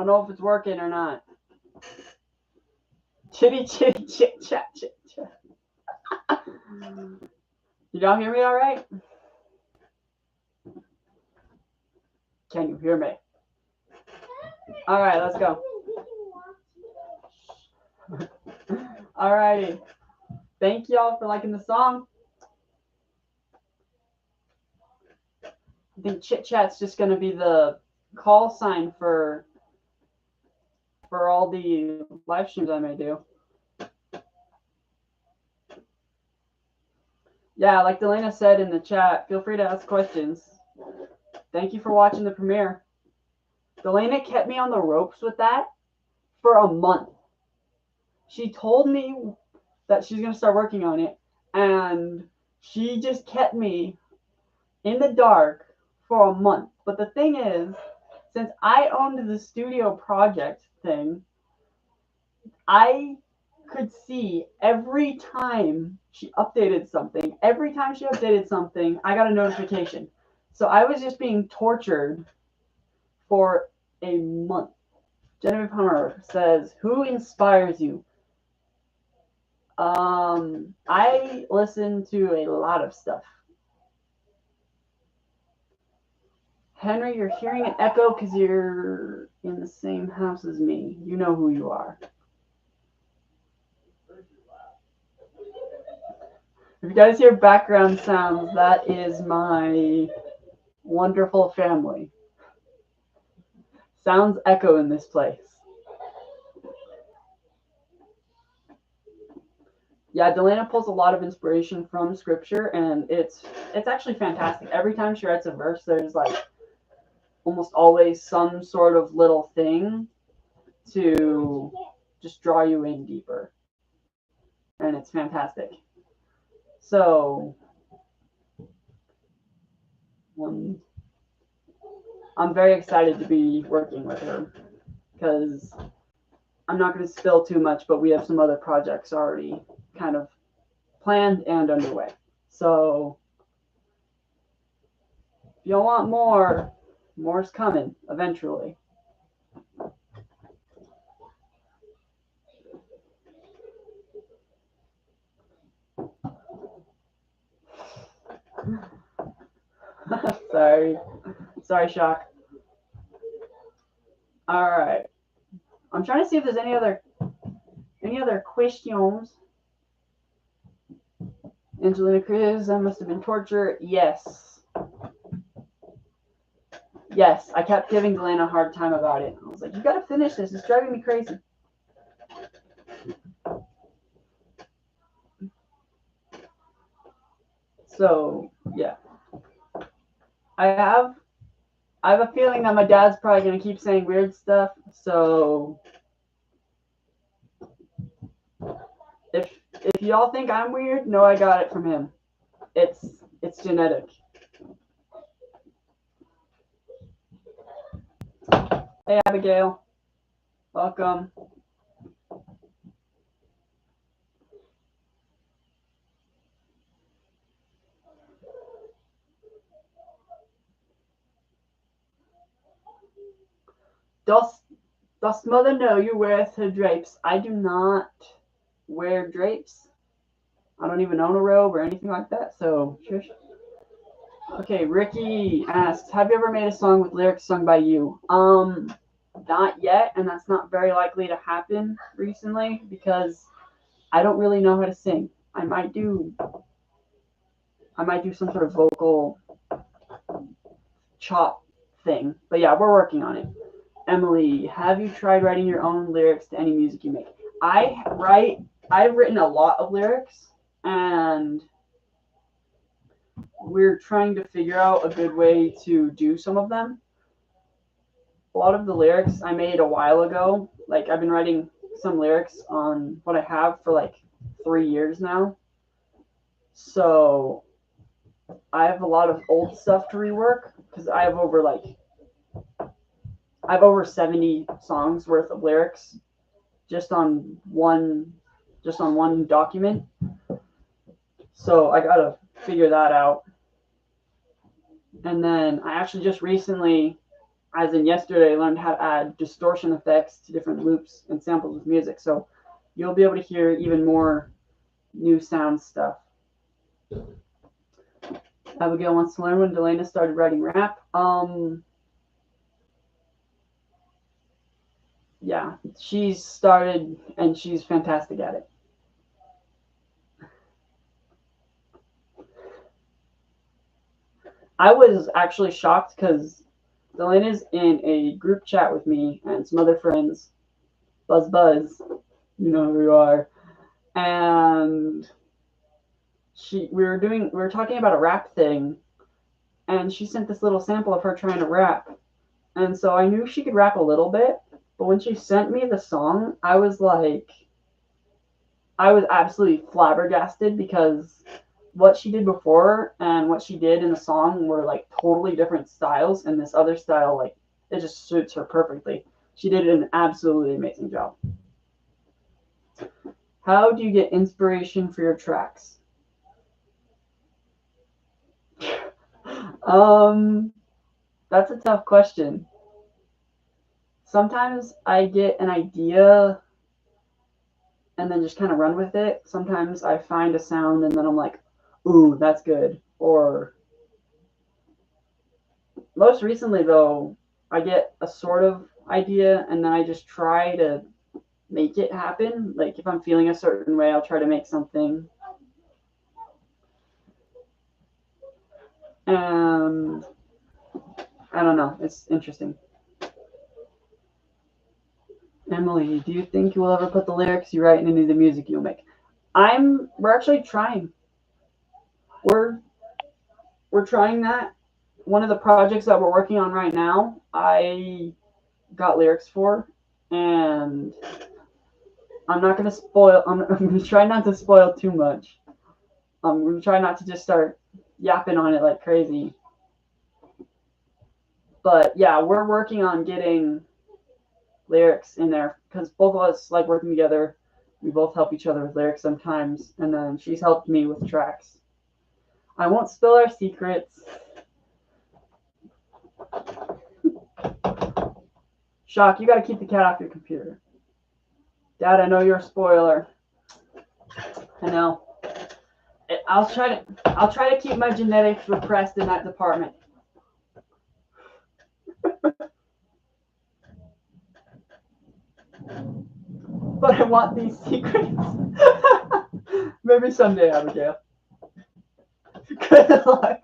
don't know if it's working or not. Chitty, chitty, chit, chat, chit, chat. You don't hear me all right? Can you hear me? All right, let's go. All righty. Thank y'all for liking the song. I think Chit Chat's just going to be the call sign for all the live streams I may do. Yeah, like Delana said in the chat, feel free to ask questions. Thank you for watching the premiere. Delana kept me on the ropes with that for a month. She told me that she's going to start working on it, and she just kept me in the dark for a month. But the thing is, since I owned the studio project thing, I could see every time she updated something, I got a notification. So I was just being tortured for a month. Genevieve Hunter says, who inspires you? I listen to a lot of stuff. Henry, you're hearing an echo because you're in the same house as me. You know who you are. If you guys hear background sounds, that is my wonderful family. Sounds echo in this place. Yeah, Delana pulls a lot of inspiration from scripture, and it's actually fantastic. Every time she writes a verse, there's like almost always some sort of little thing to just draw you in deeper. And it's fantastic. So I'm very excited to be working with her because I'm not going to spill too much, but we have some other projects already kind of planned and underway. So if you want more's coming eventually. Sorry, Shock. All right. I'm trying to see if there's any other questions. Angelina Cruz, that must have been torture. Yes. Yes, I kept giving Delana a hard time about it. I was like, you gotta finish this. It's driving me crazy. So, yeah. I have a feeling that my dad's probably going to keep saying weird stuff. So, if y'all think I'm weird, no, I got it from him. It's genetic. Hey, Abigail. Welcome. Does mother know you weareth her drapes? I do not wear drapes. I don't even own a robe or anything like that. So, shush. Okay, Ricky asks, have you ever made a song with lyrics sung by you? Not yet, and that's not very likely to happen recently because I don't really know how to sing. I might do some sort of vocal chop thing. But yeah, we're working on it. Emily, have you tried writing your own lyrics to any music you make? I've written a lot of lyrics, and we're trying to figure out a good way to do some of them. A lot of the lyrics I made a while ago. Like, I've been writing some lyrics on what I have for like 3 years now. So I have a lot of old stuff to rework because I have over 70 songs worth of lyrics just on one document. So I gotta figure that out. And then I actually just recently as in yesterday, I learned how to add distortion effects to different loops and samples with music. So you'll be able to hear even more new sound stuff. Abigail wants to learn when Delana started writing rap. Yeah, she's started and she's fantastic at it. I was actually shocked because Delana's in a group chat with me and some other friends. Buzz, you know who you are. And we were talking about a rap thing, and she sent this little sample of her trying to rap. And so I knew she could rap a little bit, but when she sent me the song, I was absolutely flabbergasted because what she did before and what she did in the song were like totally different styles, and this other style, like, it just suits her perfectly. She did an absolutely amazing job. How do you get inspiration for your tracks? That's a tough question. Sometimes I get an idea and then just kind of run with it. Sometimes I find a sound and then I'm like, ooh, that's good. Or most recently, though, I get a sort of idea and then I just try to make it happen. Like if I'm feeling a certain way, I'll try to make something. And I don't know. It's interesting. Emily, do you think you will ever put the lyrics you write into the music you'll make? We're actually trying. We're trying that. One of the projects that we're working on right now, I got lyrics for, and I'm not going to spoil. I'm going to try not to spoil too much. I'm going to try not to just start yapping on it like crazy. But yeah, we're working on getting lyrics in there because both of us like working together. We both help each other with lyrics sometimes, and then she's helped me with tracks. I won't spill our secrets. Shock, you got to keep the cat off your computer. Dad, I know you're a spoiler. I know. I'll try to keep my genetics repressed in that department. But I want these secrets. Maybe someday, Abigail. Good luck.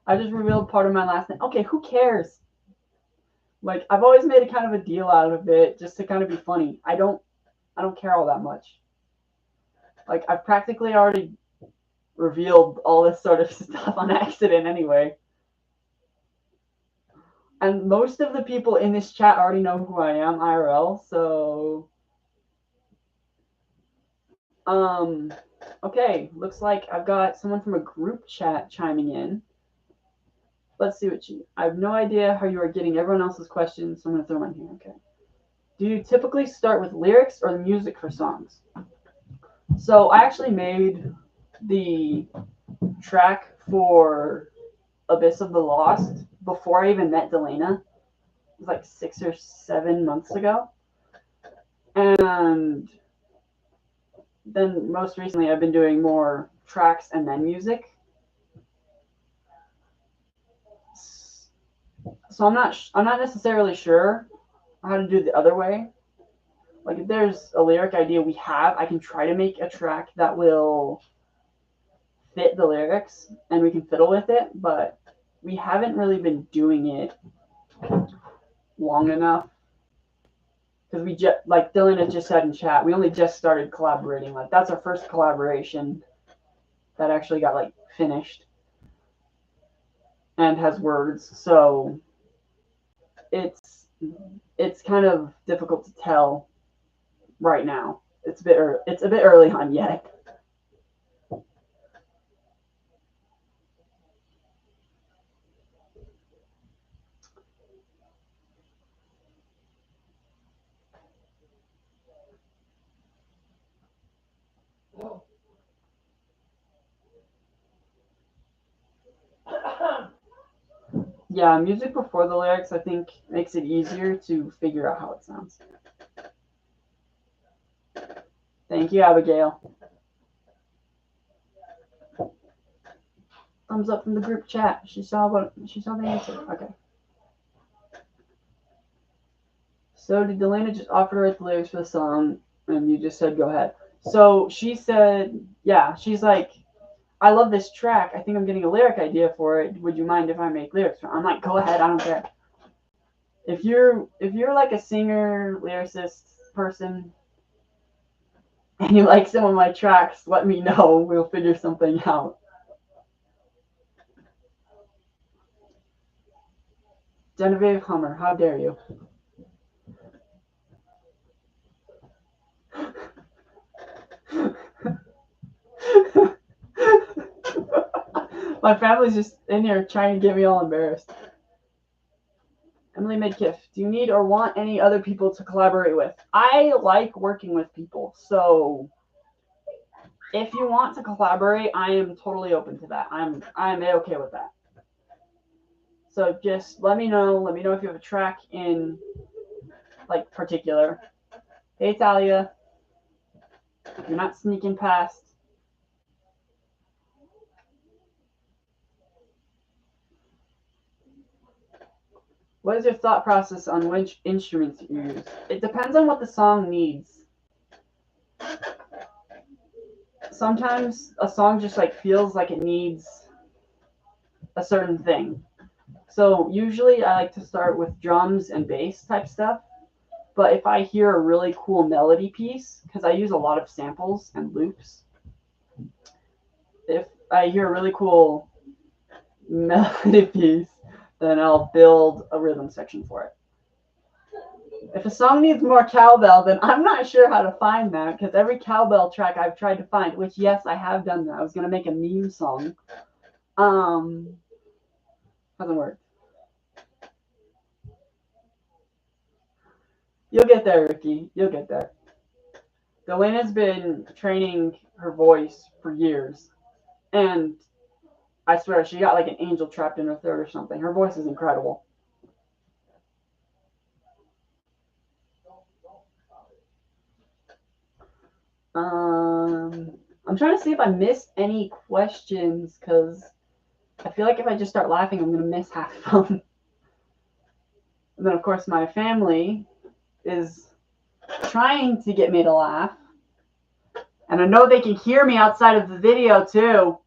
I just revealed part of my last name. Okay, who cares? Like, I've always made a kind of a deal out of it just to kind of be funny. I don't care all that much. Like, I've practically already revealed all this sort of stuff on accident anyway. And most of the people in this chat already know who I am IRL, so okay, looks like I've got someone from a group chat chiming in. Let's see what I have no idea how you are getting everyone else's questions, so I'm gonna throw mine here. Okay. Do you typically start with lyrics or the music for songs? So I actually made the track for Abyss of the Lost before I even met Delana. It was like 6 or 7 months ago. And then most recently I've been doing more tracks and then music. So I'm not necessarily sure how to do the other way. Like if there's a lyric idea we have, I can try to make a track that will fit the lyrics and we can fiddle with it, but we haven't really been doing it long enough because we just, like Dylan had just said in chat, we only just started collaborating. Like that's our first collaboration that actually got like finished and has words, so it's kind of difficult to tell right now. It's a bit early on yet. Yeah, music before the lyrics, I think, makes it easier to figure out how it sounds. Thank you, Abigail. Thumbs up from the group chat. She saw the answer. Okay. So did Delana just offer to write the lyrics for the song, and you just said go ahead? So she said, yeah. She's like, I love this track. I think I'm getting a lyric idea for it. Would you mind if I make lyrics? I'm like, go ahead. I don't care. If you're like a singer, lyricist person, and you like some of my tracks, let me know. We'll figure something out. Genevieve Hummer, how dare you? My family's just in here trying to get me all embarrassed. Emily Midkiff, do you need or want any other people to collaborate with? I like working with people, so if you want to collaborate, I am totally open to that. I'm okay with that. So just let me know. Let me know if you have a track in like particular. Hey Talia, you're not sneaking past. What is your thought process on which instruments you use? It depends on what the song needs. Sometimes a song just like feels like it needs a certain thing. So usually I like to start with drums and bass type stuff. But if I hear a really cool melody piece, because I use a lot of samples and loops, if I hear a really cool melody piece, then I'll build a rhythm section for it. If a song needs more cowbell, then I'm not sure how to find that, because every cowbell track I've tried to find, which yes, I have done that. I was going to make a meme song. Hasn't worked. You'll get there, Ricky. You'll get there. Delena's been training her voice for years. And I swear, she got like an angel trapped in her throat or something. Her voice is incredible. I'm trying to see if I missed any questions, because I feel like if I just start laughing, I'm going to miss half of them. And then, of course, my family is trying to get me to laugh. And I know they can hear me outside of the video, too.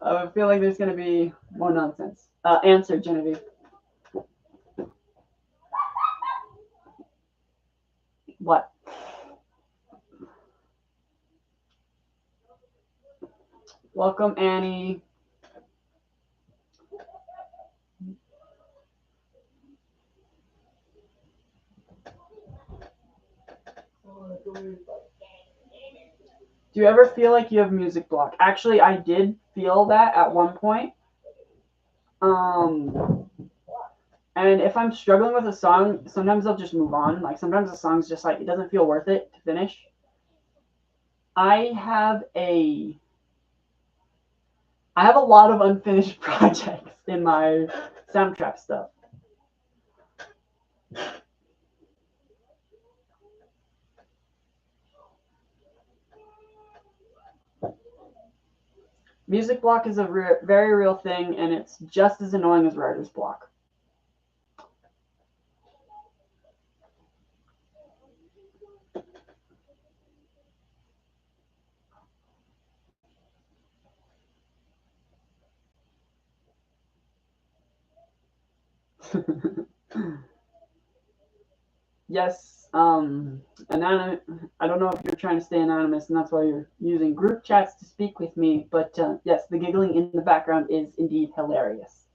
I feel like there's going to be more nonsense. Answer, Genevieve. What? Welcome, Annie. Do you ever feel like you have music block? Actually, I did feel that at one point. And if I'm struggling with a song, sometimes I'll just move on. Like sometimes the song's just like, it doesn't feel worth it to finish. I have a lot of unfinished projects in my soundtrack stuff. Music block is a very real thing, and it's just as annoying as writer's block. Yes, anonymous. I don't know if you're trying to stay anonymous, and that's why you're using group chats to speak with me. But yes, the giggling in the background is indeed hilarious.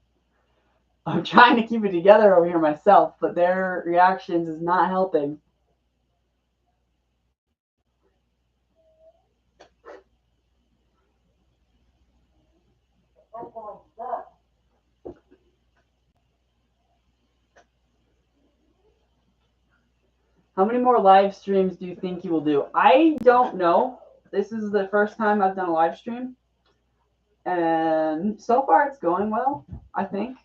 I'm trying to keep it together over here myself, but their reactions is not helping. How many more live streams do you think you will do? I don't know. This is the first time I've done a live stream. And so far it's going well, I think.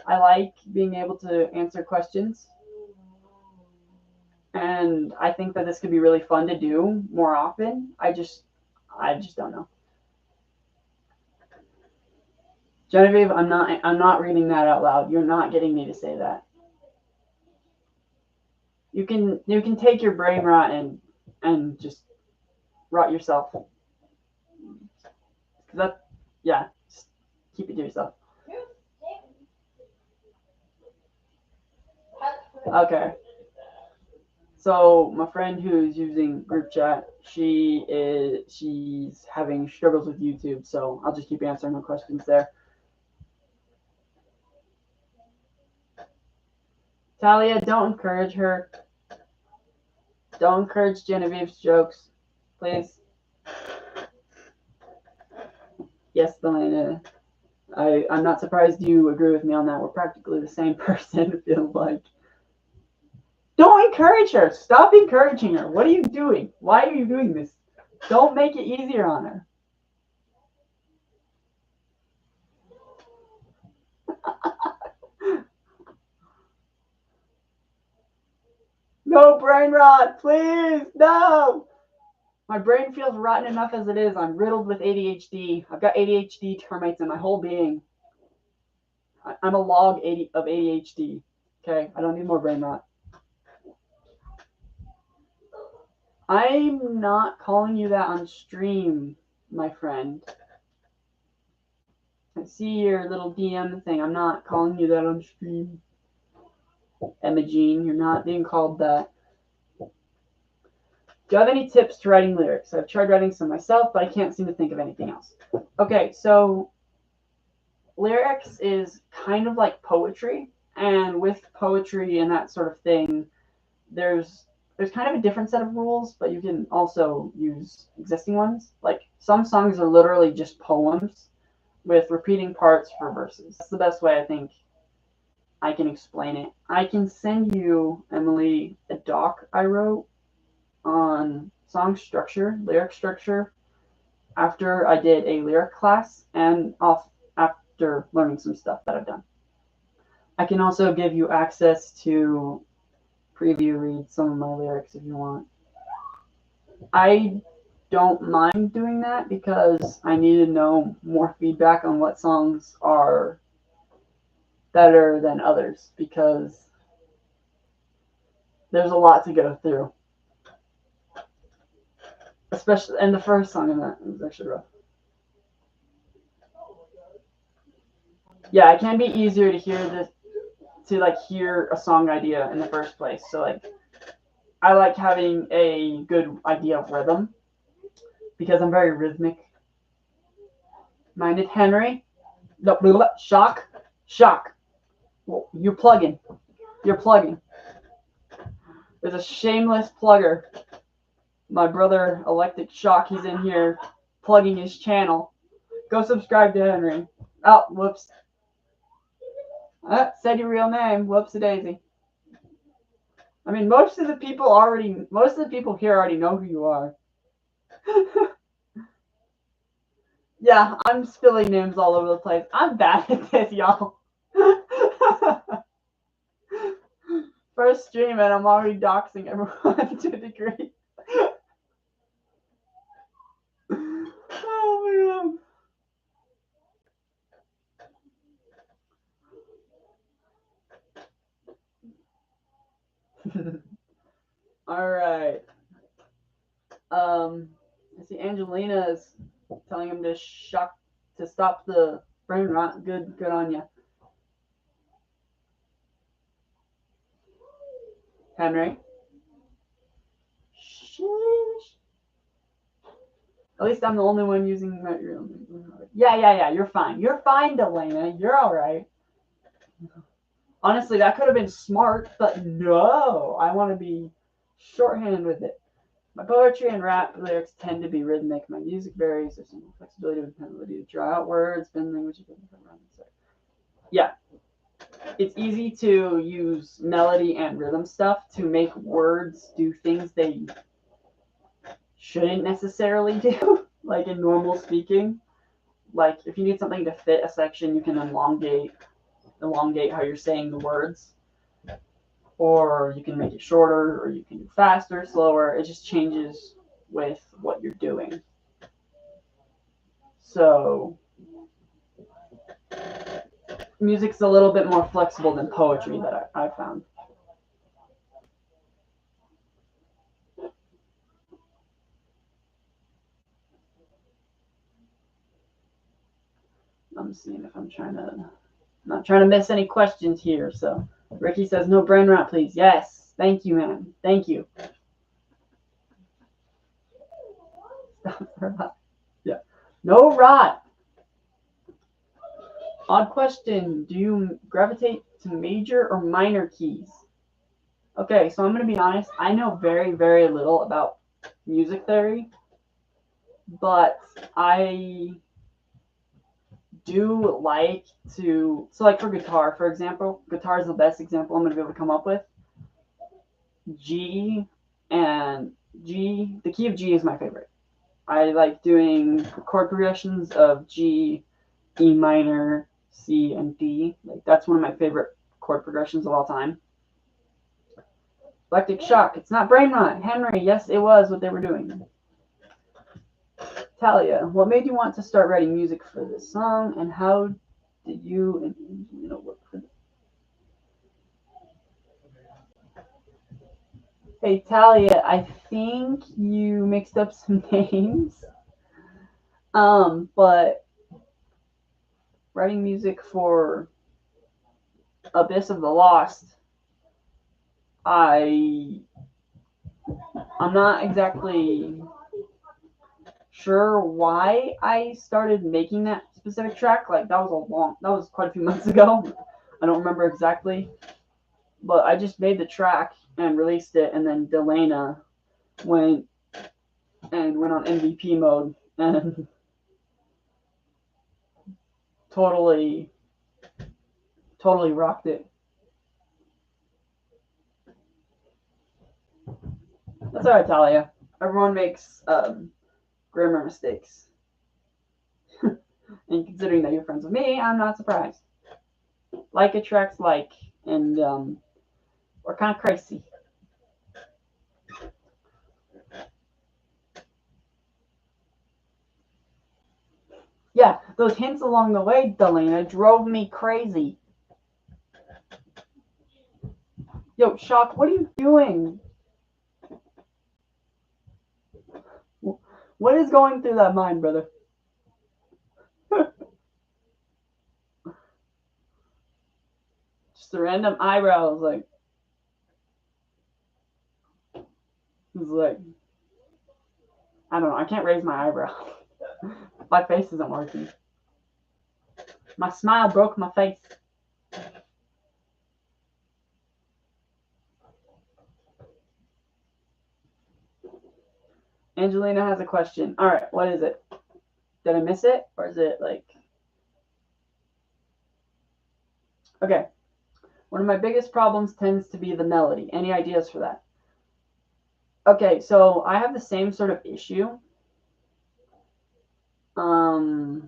I like being able to answer questions. And I think that this could be really fun to do more often. I just don't know. Genevieve, I'm not reading that out loud. You're not getting me to say that. You can take your brain rot and just rot yourself. That, yeah, just keep it to yourself. Okay. So my friend who's using group chat, she's having struggles with YouTube, so I'll just keep answering her questions there. Talia, don't encourage her. Don't encourage Genevieve's jokes, please. Yes, Delana. I'm not surprised you agree with me on that. We're practically the same person, it feels like. Don't encourage her. Stop encouraging her. What are you doing? Why are you doing this? Don't make it easier on her. No brain rot, please. No. My brain feels rotten enough as it is. I'm riddled with ADHD. I've got ADHD termites in my whole being. I'm a log of ADHD. Okay, I don't need more brain rot. I'm not calling you that on stream, my friend. I see your little DM thing. I'm not calling you that on stream. Emma Jean, you're not being called that. Do you have any tips to writing lyrics? I've tried writing some myself, but I can't seem to think of anything else. Okay, so lyrics is kind of like poetry, and with poetry and that sort of thing, there's kind of a different set of rules, but you can also use existing ones. Like some songs are literally just poems with repeating parts for verses. That's the best way I think I can explain it. I can send you, Emily, a doc I wrote on song structure, lyric structure, after I did a lyric class and after learning some stuff that I've done. I can also give you access to preview read some of my lyrics if you want. I don't mind doing that because I need to know more feedback on what songs are better than others, because there's a lot to go through. Especially, and the first song in that was actually rough. Yeah, it can be easier to hear a song idea in the first place. So like, I like having a good idea of rhythm because I'm very rhythmic minded. Henry, shock. Well, you're plugging. There's a shameless plugger. My brother, Electric Shock, he's in here plugging his channel. Go subscribe to Henry. Oh, whoops. Said your real name. Whoops-a-daisy. I mean, most of the people here already know who you are. Yeah, I'm spilling names all over the place. I'm bad at this, y'all. First stream and I'm already doxing everyone to a degree. Oh my god. All right. I see Angelina is telling him to stop the brain rot. Good on you, Henry. Sheesh. At least I'm the only one using my real name. Yeah. You're fine. You're fine, Delana. You're all right. Honestly, that could have been smart, but no. I want to be shorthand with it. My poetry and rap lyrics tend to be rhythmic. My music varies. There's some flexibility with ability to draw out words, bend language, yeah. It's easy to use melody and rhythm stuff to make words do things they shouldn't necessarily do, like in normal speaking. like if you need something to fit a section, you can elongate how you're saying the words, or you can make it shorter, or you can do faster, slower. It just changes with what you're doing. So music's a little bit more flexible than poetry that I found. I'm seeing if I'm not trying to miss any questions here. So Ricky says, no brain rot, please. Yes. Thank you, man. Thank you. Yeah. No rot. Odd question. Do you gravitate to major or minor keys? Okay, so I'm going to be honest. I know very, very little about music theory, but I do like to, so like for guitar, for example, guitar is the best example I'm going to be able to come up with. G and G, the key of G is my favorite. I like doing chord progressions of G, E minor, C, and D. Like that's one of my favorite chord progressions of all time. Electric shock. It's not brain rot. Henry, yes, it was what they were doing. Talia, what made you want to start writing music for this song, and how did you work for this? Hey, Talia, I think you mixed up some names. But writing music for Abyss of the Lost, I'm not exactly sure why I started making that specific track. Like that was quite a few months ago. I don't remember exactly, but I just made the track and released it, and then Delana went on MVP mode and totally rocked it. That's alright, Talia. Everyone makes grammar mistakes. And considering that you're friends with me, I'm not surprised. Like attracts like, and we're kind of crazy. Yeah, those hints along the way, Delana, drove me crazy. Yo, Shock, what are you doing? What is going through that mind, brother? Just a random eyebrow. It was like, I don't know. I can't raise my eyebrow. My face isn't working. My smile broke my face. Angelina has a question. All right, what is it? Did I miss it? Or is it like... Okay. One of my biggest problems tends to be the melody. Any ideas for that? Okay, so I have the same sort of issue. I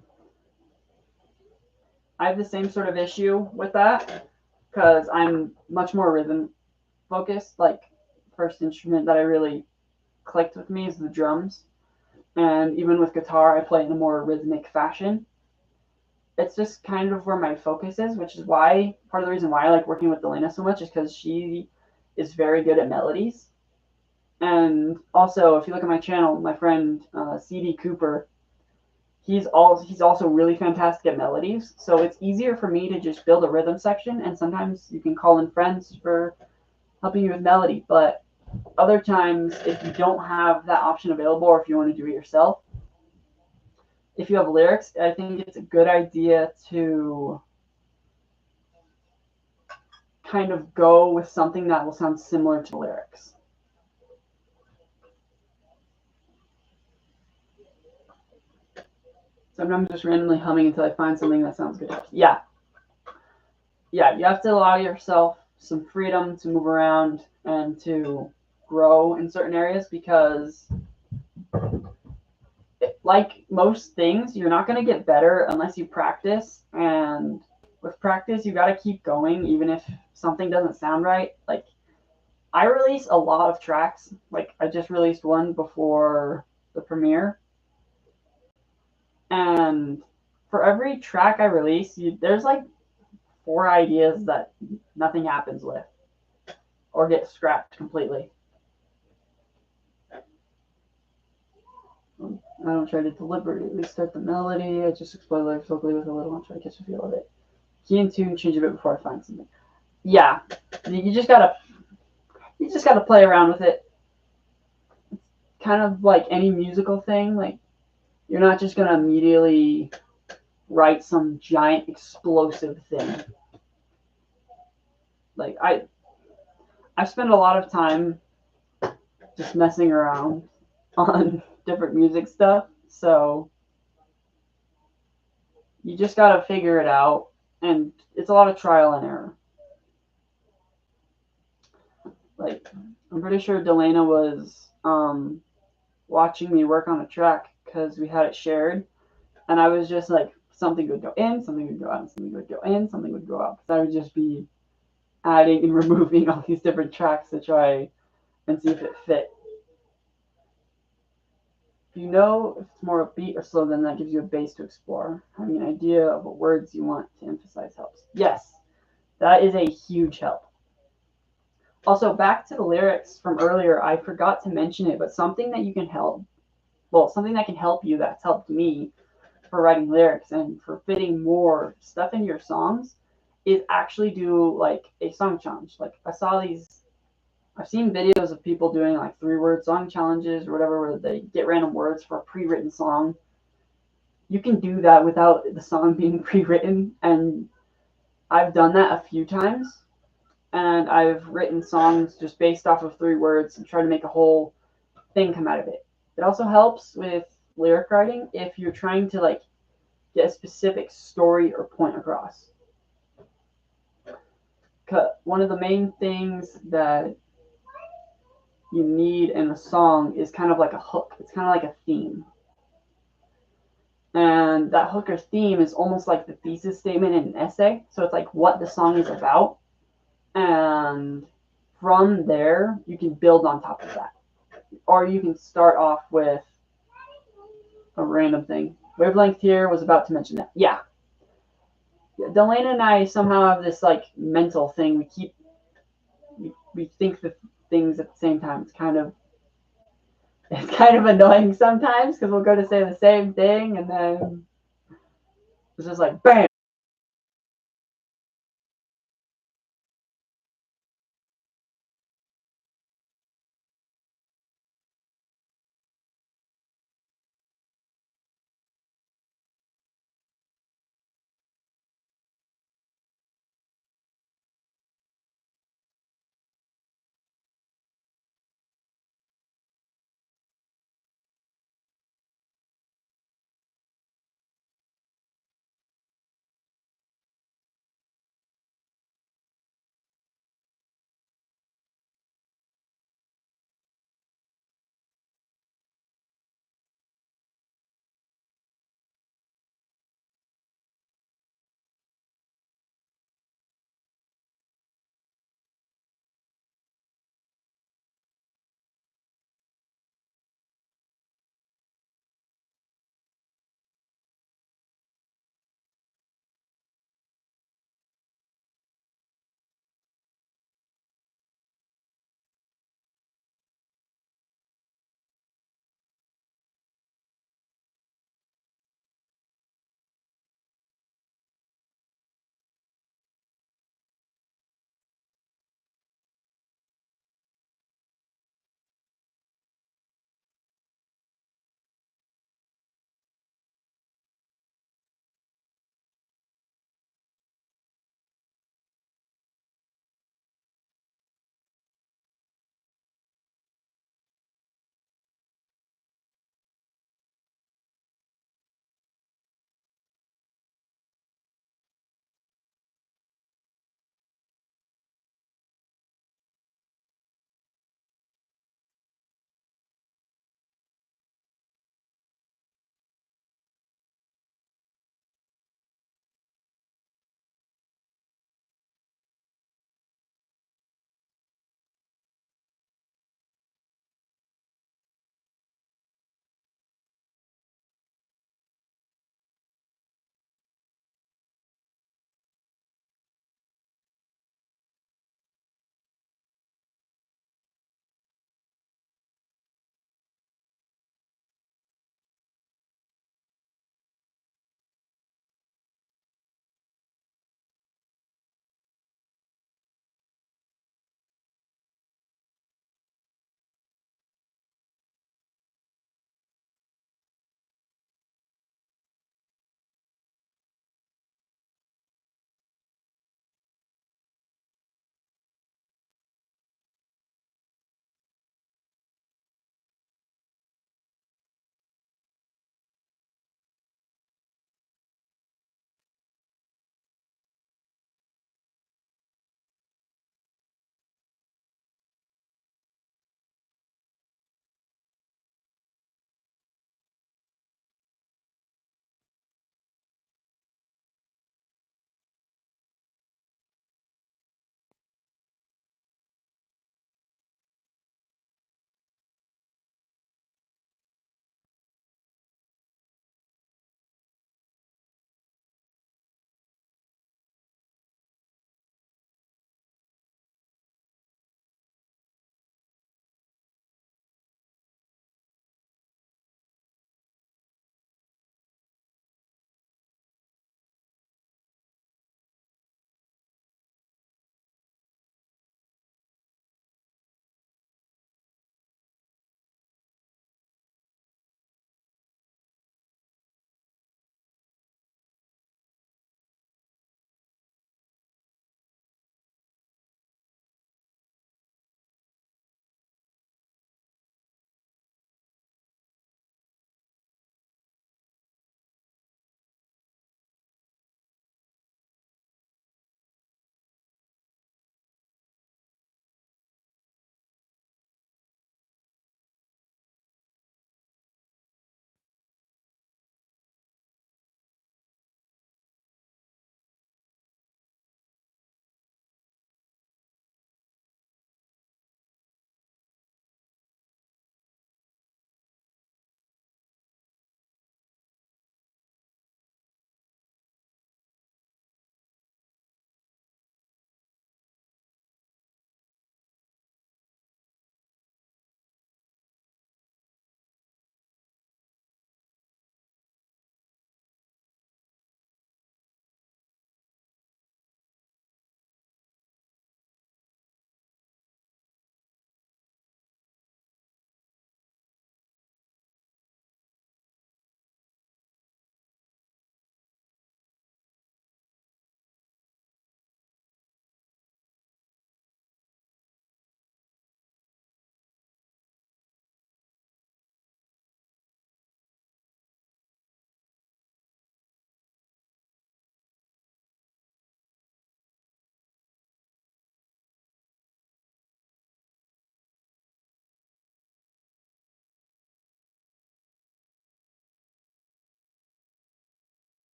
have the same sort of issue with that because I'm much more rhythm focused. Like, first instrument that I really clicked with me is the drums. And even with guitar, I play in a more rhythmic fashion. It's just kind of where my focus is, which is why, part of the reason why I like working with Delana so much is because she is very good at melodies. And also, if you look at my channel, my friend CD Cooper, he's also really fantastic at melodies. So it's easier for me to just build a rhythm section, and sometimes you can call in friends for helping you with melody. But other times, if you don't have that option available, or if you want to do it yourself, if you have lyrics, I think it's a good idea to kind of go with something that will sound similar to the lyrics. Sometimes just randomly humming until I find something that sounds good. Yeah. Yeah, you have to allow yourself some freedom to move around and to grow in certain areas because like most things, you're not going to get better unless you practice. And with practice, you got to keep going, even if something doesn't sound right. Like, I release a lot of tracks. Like, I just released one before the premiere. And for every track I release, there's like 4 ideas that nothing happens with or get scrapped completely. I don't try to deliberately start the melody. I just explore lyrics locally with a little and try to catch a feel of it. Key and tune, change a bit before I find something. Yeah, you just gotta play around with it. It's kind of like any musical thing. Like, you're not just gonna immediately write some giant explosive thing. Like, I spend a lot of time just messing around on different music stuff, so you just gotta figure it out, and it's a lot of trial and error. Like, I'm pretty sure Delana was watching me work on a track because we had it shared, and I was just like, something would go in, something would go out, something would go in, something would go out, because I would just be adding and removing all these different tracks to try and see if it fit. If you know if it's more upbeat or slow, then that gives you a base to explore. Having an idea of what words you want to emphasize helps. Yes, that is a huge help. Also, back to the lyrics from earlier, I forgot to mention it, but something that can help you that's helped me for writing lyrics and for fitting more stuff in your songs is actually do like a song challenge. Like, I've seen videos of people doing like 3-word song challenges or whatever, where they get random words for a pre-written song. You can do that without the song being pre-written, and I've done that a few times. And I've written songs just based off of 3 words and try to make a whole thing come out of it. It also helps with lyric writing if you're trying to like get a specific story or point across. One of the main things that you need in a song is kind of like a hook. It's kind of like a theme. And that hook or theme is almost like the thesis statement in an essay. So it's like what the song is about. And from there, you can build on top of that. Or you can start off with a random thing. Wavelength here was about to mention that. Yeah. Delana and I somehow have this like mental thing. We think the things at the same time. It's kind of annoying sometimes because we'll go to say the same thing and then it's just like bam,